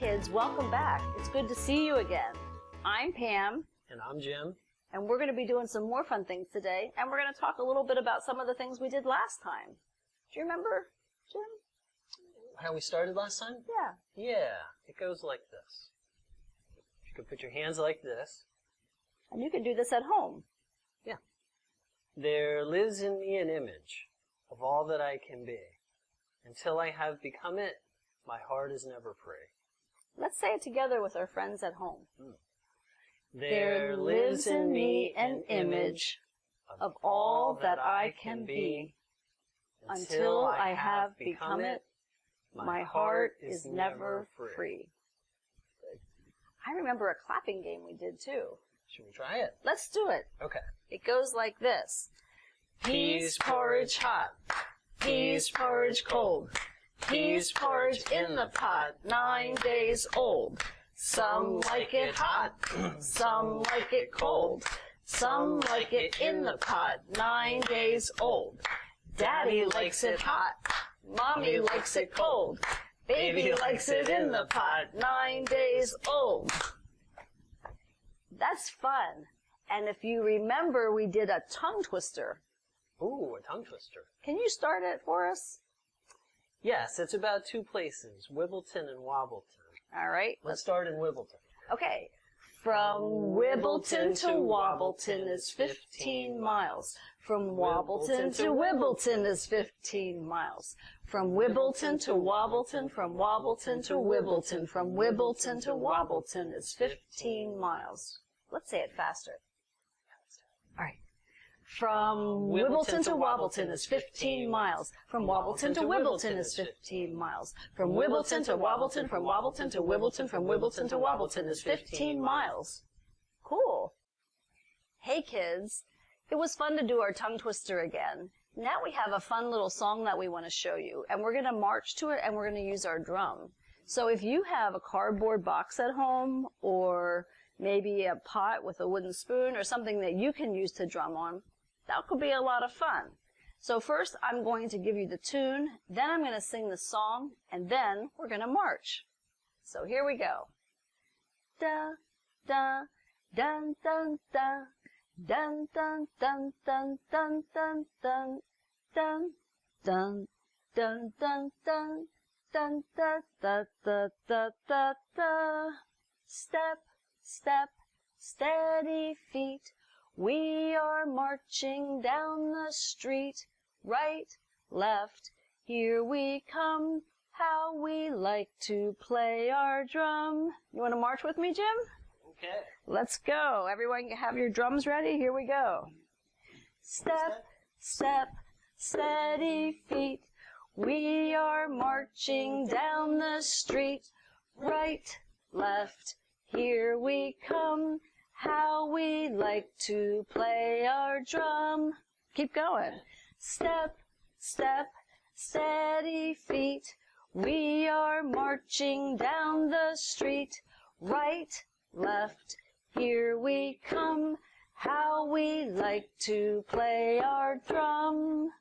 kids, welcome back. It's good to see you again. I'm Pam. And I'm Jim. And we're going to be doing some more fun things today, and we're going to talk a little bit about some of the things we did last time. Do you remember, Jim? How we started last time? Yeah. Yeah, it goes like this. You can put your hands like this. And you can do this at home. Yeah. There lives in me an image of all that I can be. Until I have become it, my heart is never free. Let's say it together with our friends at home. There lives in me an image of all that I can be. Until I have become it, my heart is never free. I remember a clapping game we did too. Should we try it? Let's do it. Okay. It goes like this. Peas porridge hot, peas porridge cold, peas porridge in the pot, 9 days old. Some like it hot, some like it cold, some like it in the pot, 9 days old. Daddy likes it hot, Mommy likes it cold, Baby likes it in the pot, 9 days old. That's fun. And if you remember, we did a tongue twister. Ooh, a tongue twister. Can you start it for us? Yes, it's about two places, Wibbleton and Wobbleton. All right. Let's start in Wibbleton. Okay. From Wibbleton to Wobbleton is 15 miles. From Wobbleton to Wibbleton is 15 miles. From Wibbleton to Wobbleton, from Wobbleton to Wibbleton, from Wibbleton to Wobbleton is 15 miles. Let's say it faster. All right. From Wibbleton to Wobbleton is 15 miles. From Wobbleton to Wibbleton is 15 miles. From Wibbleton to Wobbleton, from Wobbleton to Wibbleton, from Wibbleton to Wobbleton is 15 miles. Cool. Hey kids, it was fun to do our tongue twister again. Now we have a fun little song that we want to show you, and we're going to march to it and we're going to use our drum. So if you have a cardboard box at home, or maybe a pot with a wooden spoon or something that you can use to drum on, that could be a lot of fun. So first I'm going to give you the tune, then I'm going to sing the song, and then we're going to march. So here we go. Da, da, dun, dun, dun, dun, dun, dun, dun, dun, dun, dun, dun, dun, dun, dun, dun, dun, da, da, da, da, da, da. Step, step, steady feet. We are marching down the street, right, left, here we come, how we like to play our drum. You want to march with me, Jim? Okay. Let's go. Everyone have your drums ready? Here we go. Step, step, steady feet. We are marching down the street, right, left, here we come. How we like to play our drum. Keep going. Step, step, steady feet. We are marching down the street. Right, left, here we come. How we like to play our drum.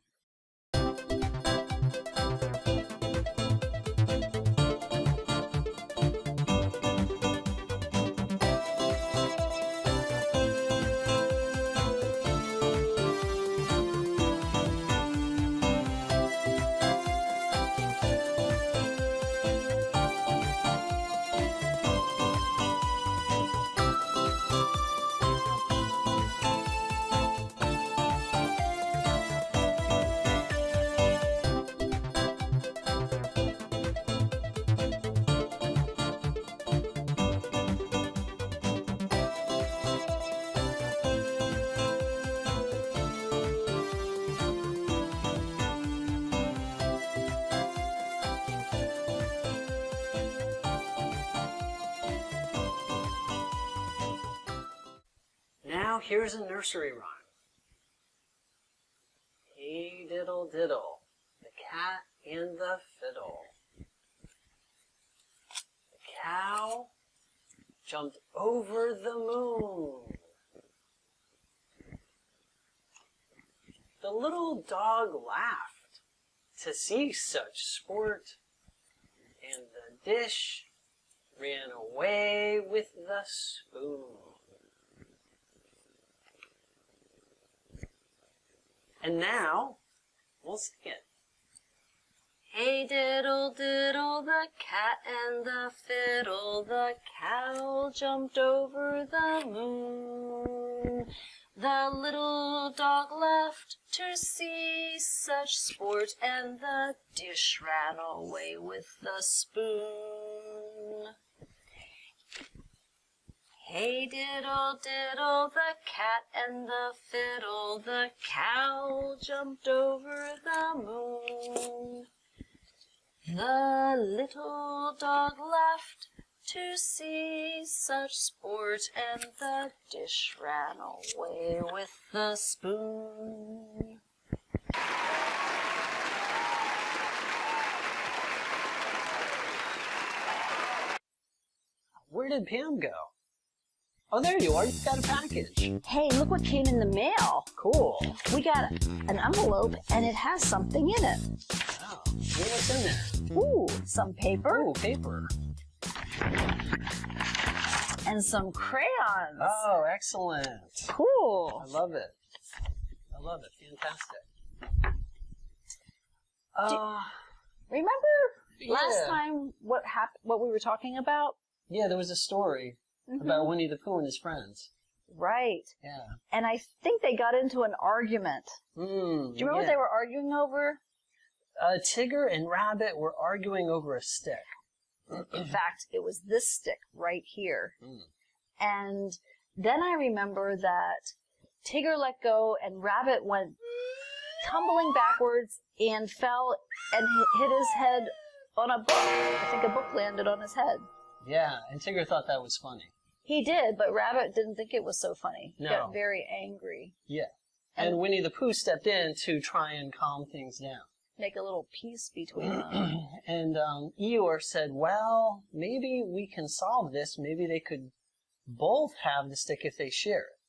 Now here's a nursery rhyme. Hey diddle diddle, the cat and the fiddle. The cow jumped over the moon. The little dog laughed to see such sport, and the dish ran away with the spoon. And now, we'll sing it. Hey diddle diddle, the cat and the fiddle, the cow jumped over the moon. The little dog left to see such sport, and the dish ran away with the spoon. Hey diddle diddle, the cat and the fiddle, the cow jumped over the moon. The little dog laughed to see such sport, and the dish ran away with the spoon. Where did Pam go? Oh, there you are. You've got a package. Hey, look what came in the mail. Cool. We got an envelope, and it has something in it. Oh, what's in there? Ooh, some paper. Ooh, paper. And some crayons. Oh, excellent. Cool. I love it. I love it. Fantastic. Remember last time what we were talking about? Yeah, there was a story about Winnie the Pooh and his friends. Right. Yeah. And I think they got into an argument. Do you remember what they were arguing over? Tigger and Rabbit were arguing over a stick. In fact, it was this stick right here. And then I remember that Tigger let go and Rabbit went tumbling backwards and fell and hit his head on a book. I think a book landed on his head. Yeah, and Tigger thought that was funny. He did, but Rabbit didn't think it was so funny. He No. got very angry. Yeah. And Winnie the Pooh stepped in to try and calm things down. Make a little peace between them. And Eeyore said, well, maybe we can solve this. Maybe they could both have the stick if they share it.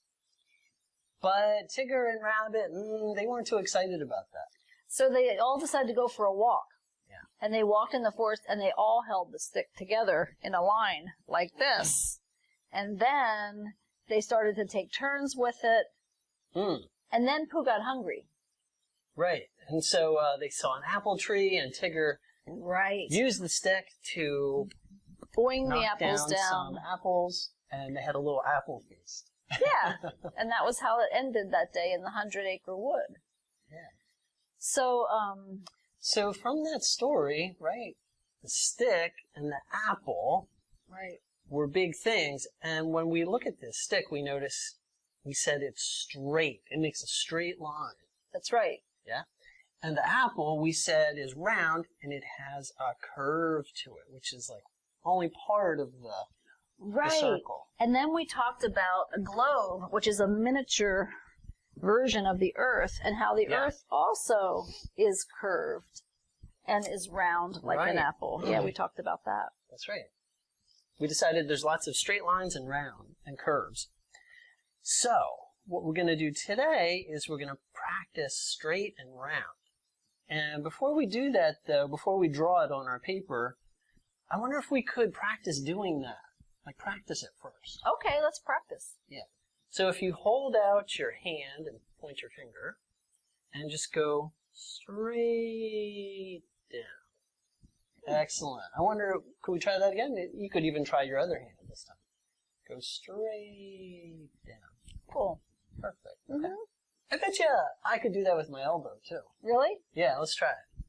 But Tigger and Rabbit, they weren't too excited about that. So they all decided to go for a walk. Yeah. And they walked in the forest and they all held the stick together in a line like this. And then they started to take turns with it. And then Pooh got hungry. Right. And so they saw an apple tree, and Tigger used the stick to boing the knock apples down. Some apples, and they had a little apple feast. Yeah. And that was how it ended that day in the 100-acre wood. Yeah. So, So from that story, right, the stick and the apple were big things. And when we look at this stick, we notice we said it's straight. It makes a straight line. That's right. Yeah. And the apple, we said, is round, and it has a curve to it, which is like only part of the circle. And then we talked about a globe, which is a miniature version of the Earth, and how the Earth also is curved and is round like an apple. Yeah, we talked about that. That's right. We decided there's lots of straight lines and round and curves. So, what we're going to do today is we're going to practice straight and round. And before we do that, though, before we draw it on our paper, I wonder if we could practice doing that. Like, practice it first. Okay, let's practice. Yeah. So if you hold out your hand and point your finger, and just go straight down. Excellent. I wonder, could we try that again? You could even try your other hand this time. Go straight down. Cool. Perfect. Okay. I bet you I could do that with my elbow, too. Really? Yeah, let's try it.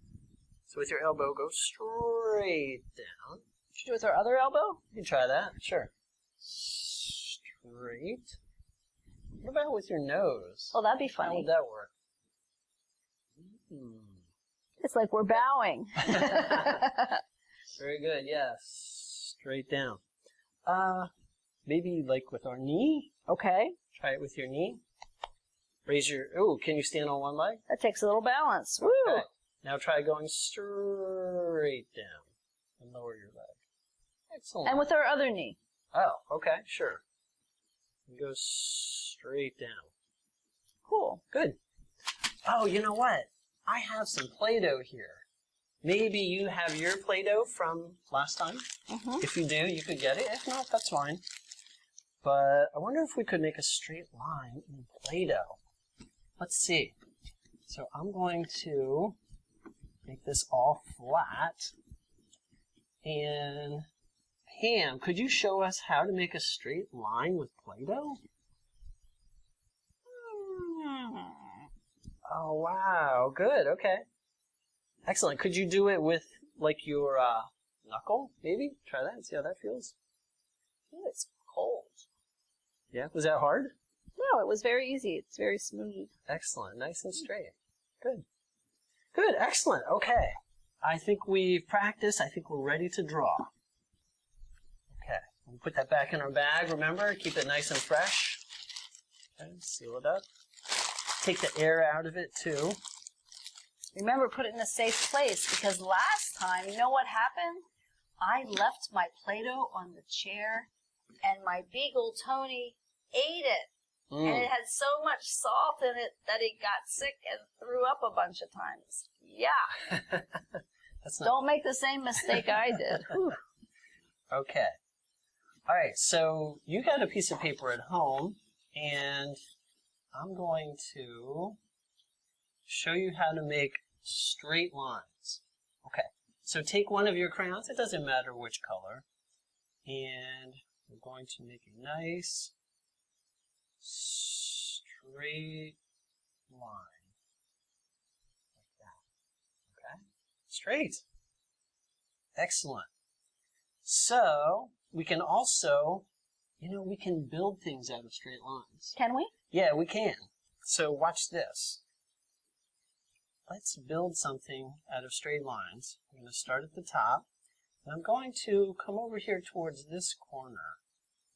So with your elbow, go straight down. Should we do it with our other elbow? You can try that. Sure. Straight. What about with your nose? Oh, that'd be How funny. would that work? It's like we're bowing. Very good. Yes. Straight down. Maybe like with our knee. Okay. Try it with your knee. Raise your... Oh, can you stand on one leg? That takes a little balance. Woo! Okay. Now try going straight down and lower your leg. Excellent. And with our other knee. Oh, okay. Sure. And go straight down. Cool. Good. Oh, you know what? I have some Play-Doh here. maybe you have your Play-Doh from last time. If you do, you could get it. If not, that's fine. But I wonder if we could make a straight line in Play-Doh. Let's see. So I'm going to make this all flat. And Pam, could you show us how to make a straight line with Play-Doh? Oh, wow. Good. Okay. Excellent. Could you do it with, like, your knuckle, maybe? Try that and see how that feels. Ooh, it's cold. Yeah? Was that hard? No, it was very easy. It's very smooth. Excellent. Nice and straight. Good. Good. Excellent. Okay. I think we've practiced. I think we're ready to draw. Okay. We'll put that back in our bag, remember? Keep it nice and fresh. Okay. Seal it up. Take the air out of it, too. Remember, put it in a safe place, because last time, you know what happened? I left my Play-Doh on the chair, and my beagle, Tony, ate it. And it had so much salt in it that he got sick and threw up a bunch of times. Yeah. Don't make the same mistake I did. Okay. All right, so you got a piece of paper at home, and I'm going to show you how to make straight lines. Okay, so take one of your crayons, it doesn't matter which color, and we're going to make a nice straight line. Like that. Okay? Straight. Excellent. So, we can also, we can build things out of straight lines. Can we? Yeah, we can. So watch this. Let's build something out of straight lines. I'm going to start at the top. And I'm going to come over here towards this corner.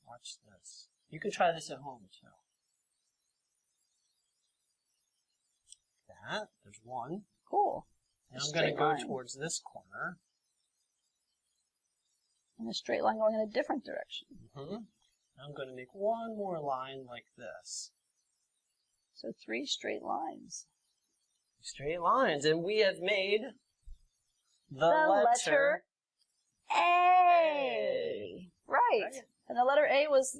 Watch this. You can try this at home too. That. There's one. Cool. And I'm going to go towards this corner. And a straight line going in a different direction. I'm going to make one more line like this. So 3 straight lines. Straight lines. And we have made the letter A. Right. And the letter A was,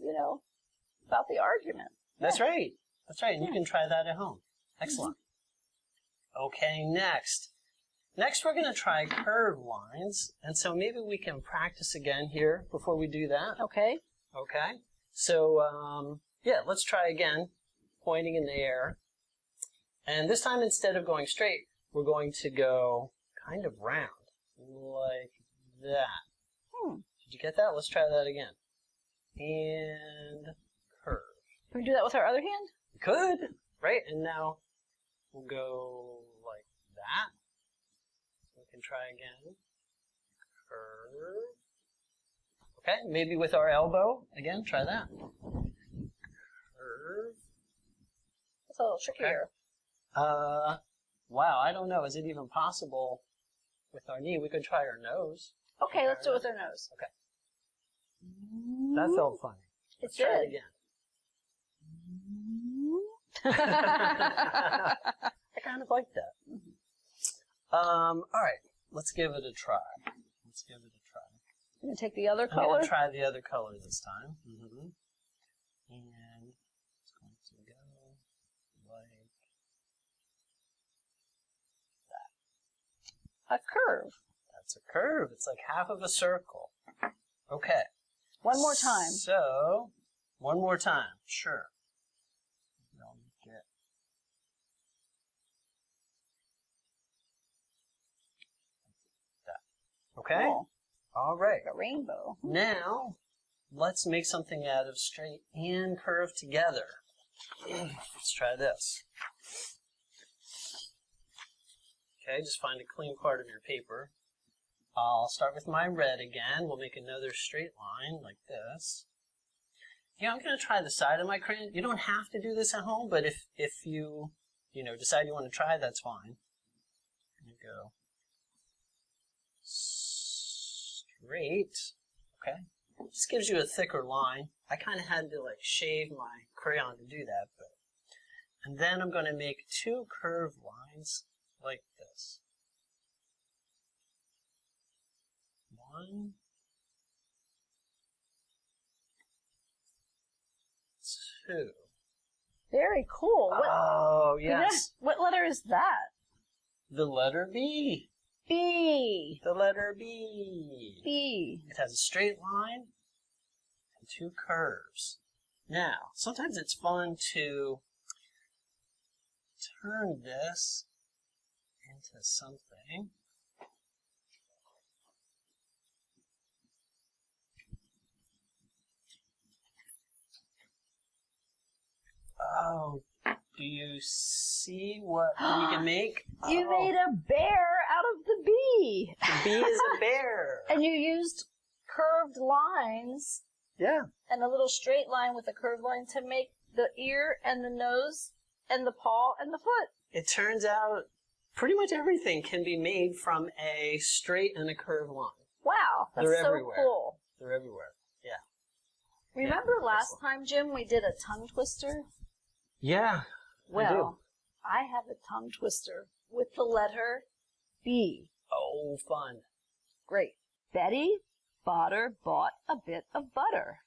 about the argument. That's right. That's right. And you can try that at home. Excellent. Okay, next. Next, we're going to try curved lines. And so maybe we can practice again here before we do that. Okay. Okay. So, yeah, let's try again, pointing in the air. And this time, instead of going straight, we're going to go kind of round, like that. Did you get that? Let's try that again. And curve. Can we do that with our other hand? We could, right? And now we'll go like that. We can try again. Curve. Okay, maybe with our elbow. Again, try that. Curve. It's a little trickier. Okay. Wow, I don't know. Is it even possible with our knee? We could try our nose. Okay, let's do it with our nose. Okay. That felt funny. Let's try it again. I kind of like that. All right, let's give it a try. You gonna take the other I'm color? going to try the other color this time. And it's going to go like that. A curve. That's a curve. It's like half of a circle. Okay. One more time. So, one more time. Sure. Okay? Cool. All right. Like a rainbow. Now, let's make something out of straight and curve together. Let's try this. Okay, just find a clean part of your paper. I'll start with my red again. We'll make another straight line like this. Yeah, I'm going to try the side of my crayon. You don't have to do this at home, but if you decide you want to try, that's fine. There you go. Straight. Okay. This gives you a thicker line. I kind of had to shave my crayon to do that, and then I'm going to make 2 curved lines like this. 1, 2. Very cool. Oh, yes. What letter is that? The letter B. B. The letter B. B. It has a straight line and 2 curves. Now, sometimes it's fun to turn this into something. Oh, do you see what you can make? You made a bear out of the bee. The bee is a bear. And you used curved lines Yeah. and a little straight line with a curved line to make the ear and the nose and the paw and the foot. It turns out pretty much everything can be made from a straight and a curved line. Wow, that's They're so everywhere. cool. They're everywhere. Yeah. Remember Yeah, last time, Jim, we did a tongue twister? Yeah. Well, I have a tongue twister with the letter B. Oh, fun. Great. Betty Botter bought a bit of butter.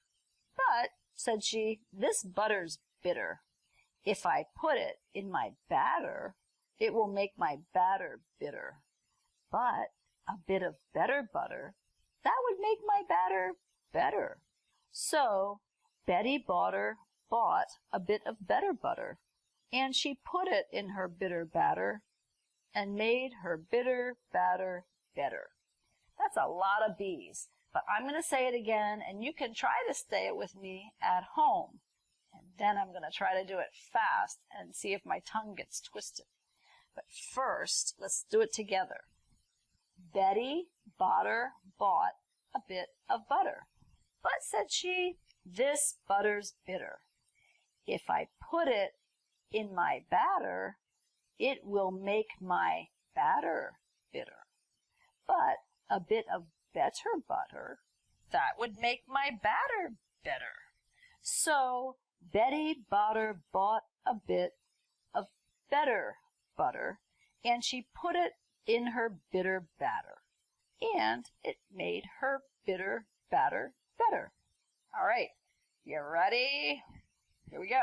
But, said she, this butter's bitter. If I put it in my batter, it will make my batter bitter. But a bit of better butter, that would make my batter better. So Betty Botter bought a bit of better butter, and she put it in her bitter batter and made her bitter batter better. That's a lot of B's, but I'm going to say it again, and you can try to say it with me at home. And then I'm going to try to do it fast and see if my tongue gets twisted. But first, let's do it together. Betty Botter bought a bit of butter. But, said she, this butter's bitter. If I put it in my batter, it will make my batter bitter. But a bit of better butter, that would make my batter better. So Betty Botter bought a bit of better butter, and she put it in her bitter batter, and it made her bitter batter better. All right, you ready? Here we go.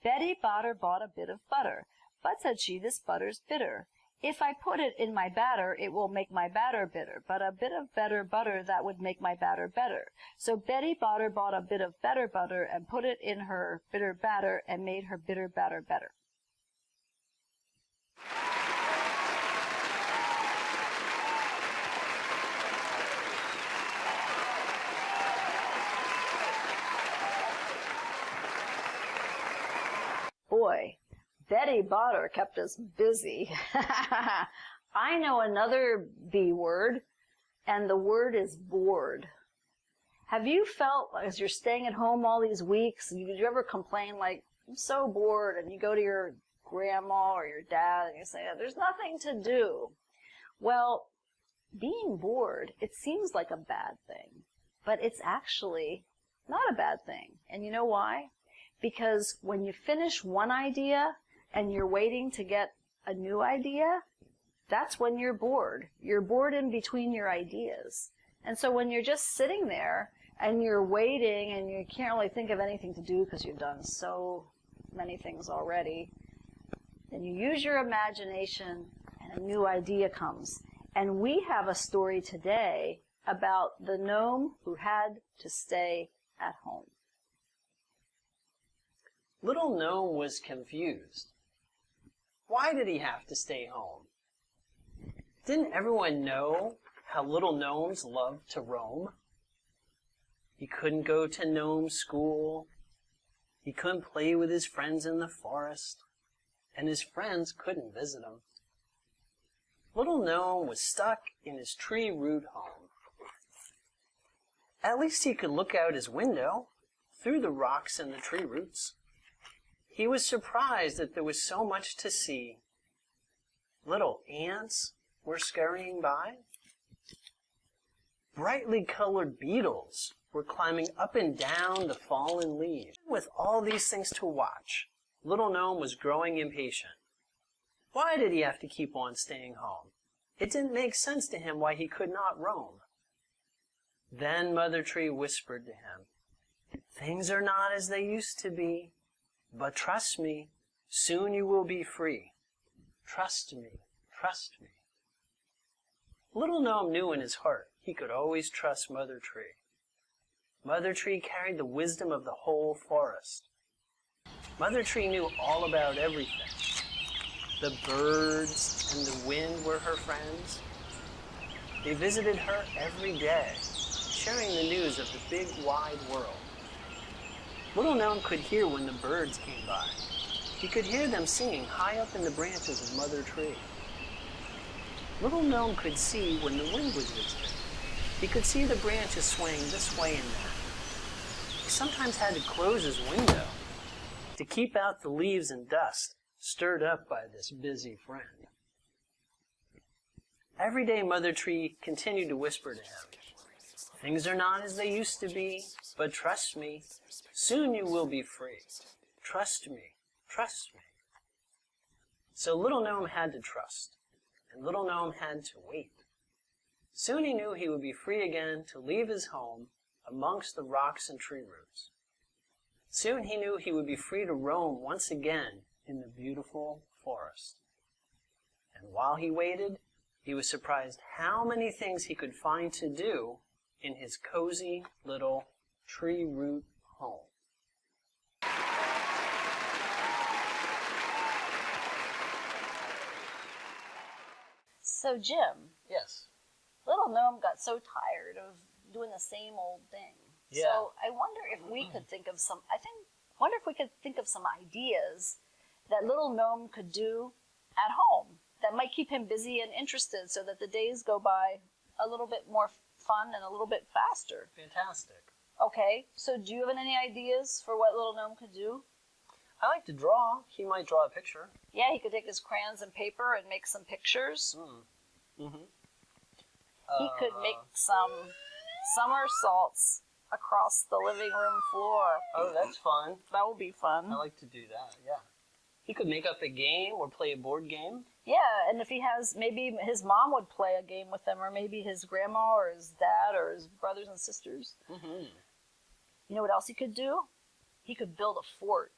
Betty Botter bought a bit of butter, but, said she, this butter's bitter. If I put it in my batter, it will make my batter bitter, but a bit of better butter, that would make my batter better. So Betty Botter bought a bit of better butter and put it in her bitter batter and made her bitter batter better. Boy, Betty Botter kept us busy. I know another B word, and the word is bored. Have you felt, as you're staying at home all these weeks, did you ever complain like, I'm so bored, and you go to your grandma or your dad and you say, there's nothing to do? Well, being bored, it seems like a bad thing, but it's actually not a bad thing. And you know why? Because when you finish one idea and you're waiting to get a new idea, that's when you're bored. You're bored in between your ideas. And so when you're just sitting there and you're waiting and you can't really think of anything to do because you've done so many things already, then you use your imagination and a new idea comes. And we have a story today about the gnome who had to stay at home. Little Gnome was confused. Why did he have to stay home? Didn't everyone know how little gnomes love to roam? He couldn't go to gnome school. He couldn't play with his friends in the forest. And his friends couldn't visit him. Little Gnome was stuck in his tree root home. At least he could look out his window through the rocks and the tree roots. He was surprised that there was so much to see. Little ants were scurrying by. Brightly colored beetles were climbing up and down the fallen leaves. With all these things to watch, Little Gnome was growing impatient. Why did he have to keep on staying home? It didn't make sense to him why he could not roam. Then Mother Tree whispered to him, "Things are not as they used to be, but trust me, soon you will be free. Trust me, trust me." Little Gnome knew in his heart he could always trust Mother Tree. Mother Tree carried the wisdom of the whole forest. Mother Tree knew all about everything. The birds and the wind were her friends. They visited her every day, sharing the news of the big wide world. Little Gnome could hear when the birds came by. He could hear them singing high up in the branches of Mother Tree. Little Gnome could see when the wind was visiting. He could see the branches swaying this way and that. He sometimes had to close his window to keep out the leaves and dust stirred up by this busy friend. Every day Mother Tree continued to whisper to him, "Things are not as they used to be, but trust me, soon you will be free. Trust me, trust me." So Little Gnome had to trust, and Little Gnome had to wait. Soon he knew he would be free again to leave his home amongst the rocks and tree roots. Soon he knew he would be free to roam once again in the beautiful forest. And while he waited, he was surprised how many things he could find to do in his cozy little tree root home. So, Jim, Yes. Little Gnome got so tired of doing the same old thing. Yeah. So I wonder if we could think of some, wonder if we could think of some ideas that Little Gnome could do at home that might keep him busy and interested so that the days go by a little bit more fun and a little bit faster. Fantastic. Okay, so do you have any ideas for what Little Gnome could do? I like to draw. He might draw a picture. Yeah, he could take his crayons and paper and make some pictures. Mm-hmm. He could make some somersaults across the living room floor. Oh, that's fun. That would be fun. I like to do that, yeah. He could make up a game or play a board game. Yeah, and if he has, maybe his mom would play a game with him, or maybe his grandma or his dad or his brothers and sisters. Mm-hmm. You know what else he could do? He could build a fort.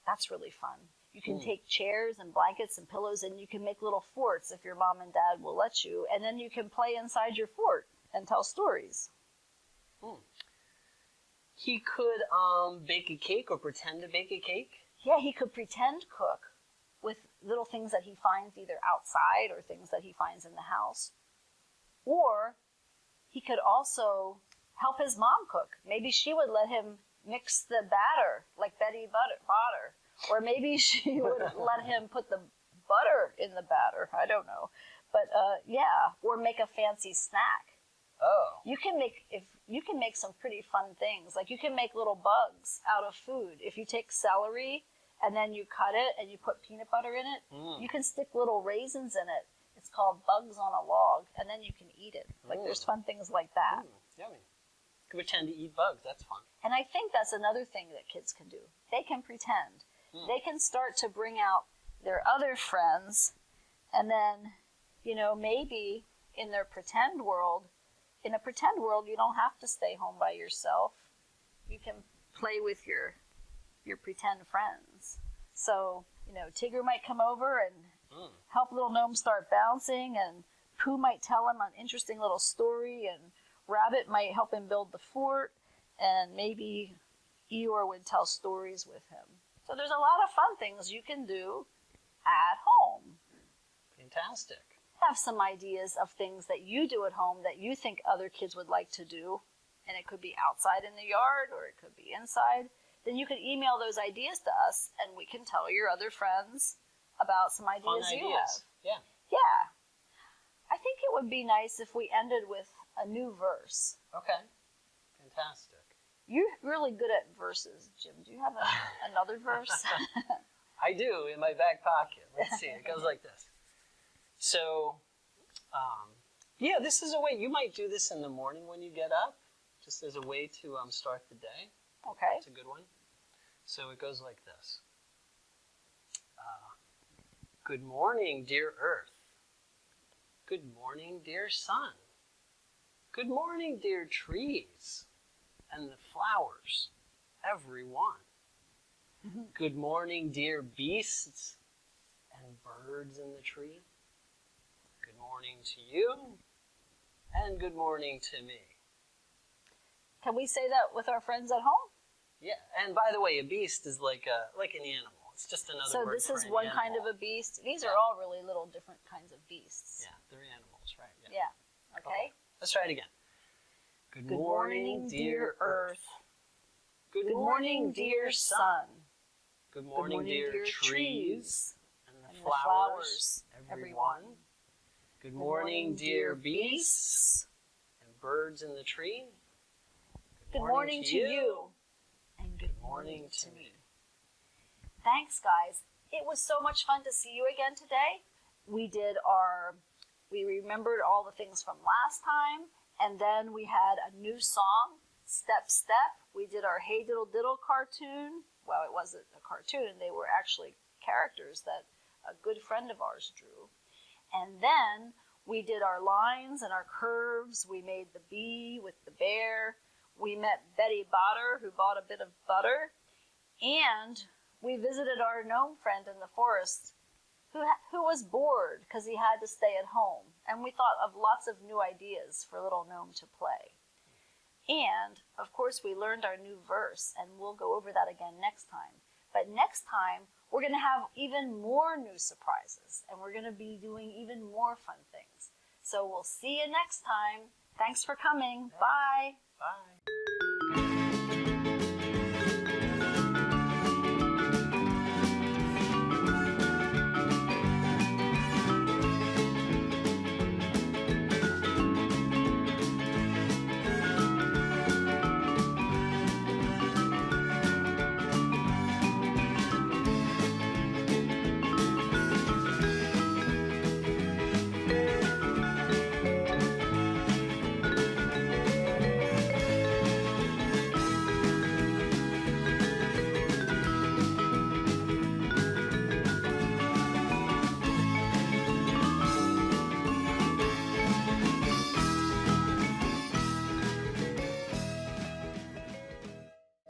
That's really fun. You can take chairs and blankets and pillows, and you can make little forts if your mom and dad will let you, and then you can play inside your fort and tell stories. He could bake a cake or pretend to bake a cake. Yeah, he could pretend cook with little things that he finds either outside or things that he finds in the house. Or he could also help his mom cook. Maybe she would let him mix the batter like Betty Botter. Or maybe she would let him put the butter in the batter. I don't know. But yeah, or make a fancy snack. Oh. You can make some pretty fun things. Like you can make little bugs out of food. If you take celery and then you cut it and you put peanut butter in it, you can stick little raisins in it. It's called bugs on a log, and then you can eat it. Like there's fun things like that. Yummy. You can pretend to eat bugs. That's fun. And I think that's another thing that kids can do. They can pretend. They can start to bring out their other friends, and then, you know, maybe in a pretend world, you don't have to stay home by yourself. You can play with your pretend friends. So, you know, Tigger might come over and help Little Gnome start bouncing, and Pooh might tell him an interesting little story, and Rabbit might help him build the fort, and maybe Eeyore would tell stories with him. So there's a lot of fun things you can do at home. Fantastic. Have some ideas of things that you do at home that you think other kids would like to do, and it could be outside in the yard or it could be inside. Then you could email those ideas to us, and we can tell your other friends about some ideas you have. Yeah. Yeah. I think it would be nice if we ended with a new verse. Okay. Fantastic. You're really good at verses, Jim. Do you have another verse? I do, in my back pocket. Let's see. It goes like this. So, yeah, this is a way. You might do this in the morning when you get up, just as a way to start the day. Okay. It's a good one. So it goes like this. Good morning, dear Earth. Good morning, dear Sun. Good morning, dear trees and the flowers, everyone. Good morning, dear beasts and birds in the tree. Good morning to you, and good morning to me. Can we say that with our friends at home? Yeah, and by the way, a beast is like an animal. It's just another So word this for is an one animal. kind of a beast. These Yeah. are all really little different kinds of beasts. Yeah, they're animals, right? Yeah. Okay. Let's try it again. Good Good morning, dear Earth. Good Good morning, dear Sun. Good Good morning, dear trees and and the the flowers, everyone. everyone. Good morning, dear beasts and birds in the tree. Good morning to you. And good morning to me. Thanks, guys. It was so much fun to see you again today. We remembered all the things from last time, and then we had a new song, Step Step. We did our Hey Diddle Diddle cartoon. Well, it wasn't a cartoon. They were actually characters that a good friend of ours drew. And then we did our lines and our curves. We made the bee with the bear. We met Betty Botter, who bought a bit of butter. And we visited our gnome friend in the forest who was bored because he had to stay at home. And we thought of lots of new ideas for little gnome to play. And, of course, we learned our new verse, and we'll go over that again next time. But next time, we're going to have even more new surprises, and we're going to be doing even more fun things. So we'll see you next time. Thanks for coming. Bye. Bye.